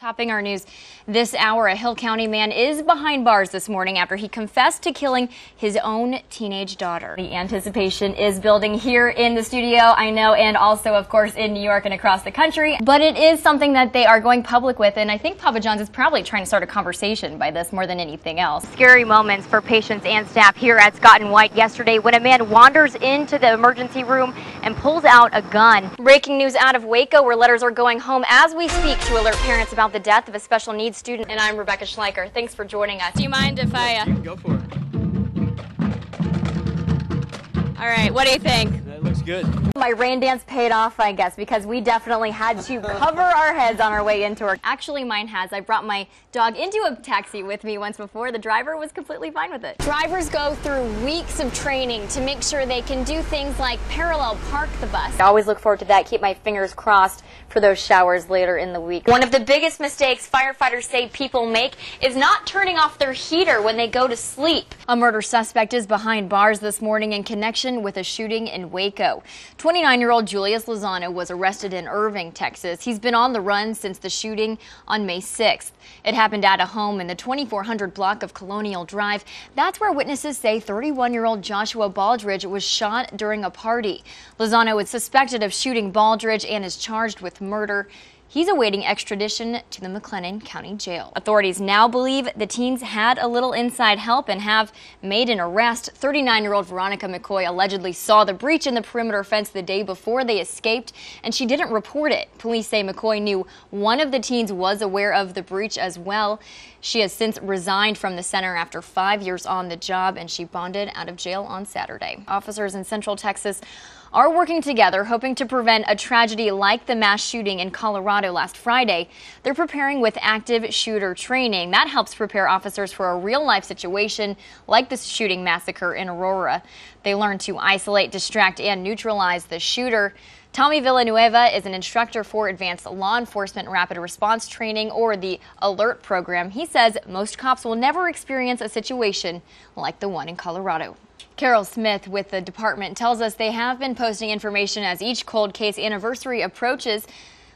Topping our news this hour, a Hill County man is behind bars this morning after he confessed to killing his own teenage daughter. The anticipation is building here in the studio, I know, and also, of course, in New York and across the country. But it is something that they are going public with, and I think Papa John's is probably trying to start a conversation by this more than anything else. Scary moments for patients and staff here at Scott & White yesterday when a man wanders into the emergency room and pulls out a gun. Breaking news out of Waco, where letters are going home as we speak to alert parents about the death of a special needs student. And I'm Rebecca Schleicher. Thanks for joining us. Do you mind if I... Go for it. All right, what do you think? That looks good. My rain dance paid off, I guess, because we definitely had to cover our heads on our way into work. Actually, mine has. I brought my dog into a taxi with me once before. The driver was completely fine with it. Drivers go through weeks of training to make sure they can do things like parallel park the bus. I always look forward to that. Keep my fingers crossed for those showers later in the week. One of the biggest mistakes firefighters say people make is not turning off their heater when they go to sleep. A murder suspect is behind bars this morning in connection with a shooting in Waco. 29-year-old Julius Lozano was arrested in Irving, Texas. He's been on the run since the shooting on May 6th. It happened at a home in the 2400 block of Colonial Drive. That's where witnesses say 31-year-old Joshua Baldridge was shot during a party. Lozano is suspected of shooting Baldridge and is charged with murder. He's awaiting extradition to the McLennan County Jail. Authorities now believe the teens had a little inside help and have made an arrest. 39-year-old Veronica McCoy allegedly saw the breach in the perimeter fence the day before they escaped, and she didn't report it. Police say McCoy knew one of the teens was aware of the breach as well. She has since resigned from the center after 5 years on the job, and she bonded out of jail on Saturday. Officers in Central Texas are working together, hoping to prevent a tragedy like the mass shooting in Colorado last Friday. They're preparing with active shooter training. That helps prepare officers for a real-life situation like the shooting massacre in Aurora. They learn to isolate, distract, and neutralize the shooter. Tommy Villanueva is an instructor for Advanced Law Enforcement Rapid Response Training, or the ALERT program. He says most cops will never experience a situation like the one in Colorado. Carol Smith with the department tells us they have been posting information as each cold case anniversary approaches,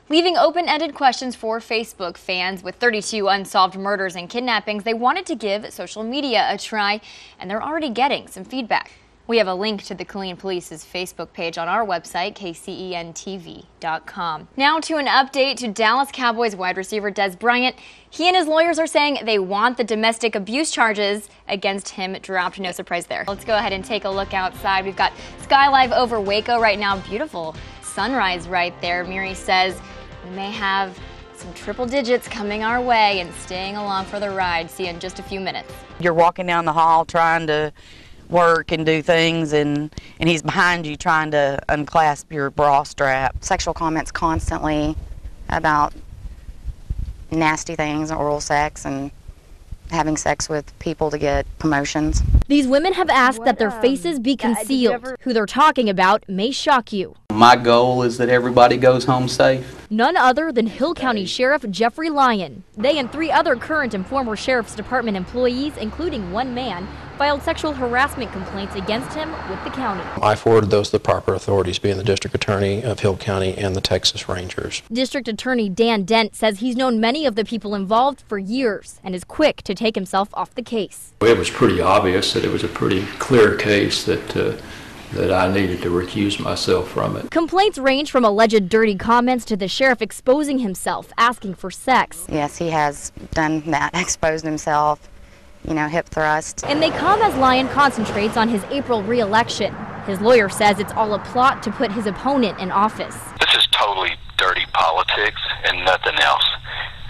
leaving open-ended questions for Facebook fans. With 32 unsolved murders and kidnappings, they wanted to give social media a try, and they're already getting some feedback. We have a link to the Killeen Police's Facebook page on our website, kcentv.com. Now to an update to Dallas Cowboys wide receiver Des Bryant. He and his lawyers are saying they want the domestic abuse charges against him dropped. No surprise there. Let's go ahead and take a look outside. We've got Sky Live over Waco right now. Beautiful sunrise right there. Miri says we may have some triple digits coming our way and staying along for the ride. See you in just a few minutes. You're walking down the hall trying to work and do things, and he's behind you trying to unclasp your bra strap. Sexual comments constantly about nasty things, oral sex, and having sex with people to get promotions. These women have asked that their faces be concealed. Who they're talking about may shock you. My goal is that everybody goes home safe. None other than Hill County Sheriff Jeffrey Lyon. They and 3 other current and former Sheriff's Department employees, including one man, filed sexual harassment complaints against him with the county. I forwarded those to the proper authorities, being the District Attorney of Hill County and the Texas Rangers. District Attorney Dan Dent says he's known many of the people involved for years and is quick to take himself off the case. It was pretty obvious that it was a pretty clear case that I needed to recuse myself from it. Complaints range from alleged dirty comments to the sheriff exposing himself, asking for sex. Yes, he has done that, exposed himself, hip thrust. And they come as Lyon concentrates on his April re-election. His lawyer says it's all a plot to put his opponent in office. This is totally dirty politics and nothing else.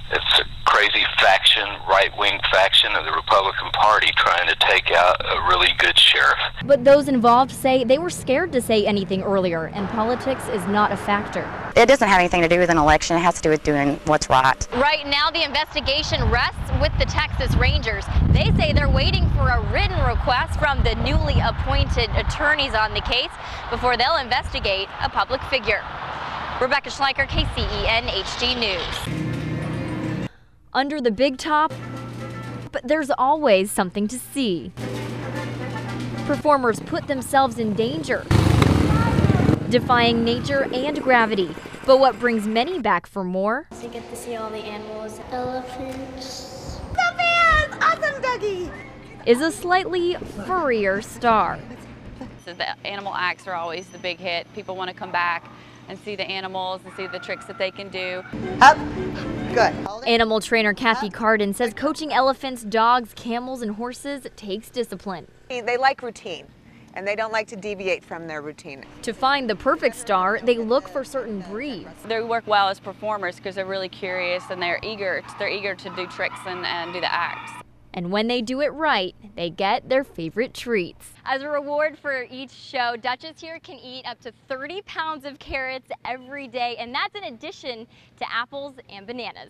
It's a crazy faction, right-wing faction of the Republican Party trying to take out a really good sheriff. But those involved say they were scared to say anything earlier, and politics is not a factor. It doesn't have anything to do with an election. It has to do with doing what's right. Right now, the investigation rests with the Texas Rangers. They say they're waiting for a written request from the newly appointed attorneys on the case before they'll investigate a public figure. Rebecca Schleicher, KCEN HD News. Under the big top, but there's always something to see. Performers put themselves in danger defying nature and gravity. But what brings many back for more? You get to see all the animals. Elephants. The fans! Awesome, Dougie! Is a slightly furrier star. So the animal acts are always the big hit. People want to come back and see the animals and see the tricks that they can do. Up. Good. Animal trainer Kathy Carden says coaching elephants, dogs, camels, and horses takes discipline. They like routine, and they don't like to deviate from their routine. To find the perfect star, they look for certain breeds. They work well as performers because they're really curious and they're eager to do tricks and do the acts. And when they do it right, they get their favorite treats. As a reward for each show, Duchess here can eat up to 30 pounds of carrots every day, and that's in addition to apples and bananas.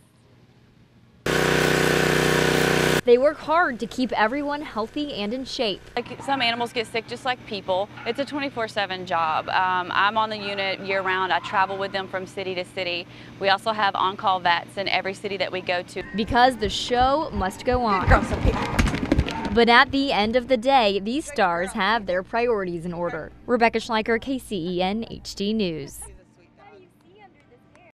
They work hard to keep everyone healthy and in shape. Like some animals get sick just like people. It's a 24/7 job. I'm on the unit year-round. I travel with them from city to city. We also have on-call vets in every city that we go to. Because the show must go on. But at the end of the day, these stars have their priorities in order. Rebecca Schleicher, KCEN HD News.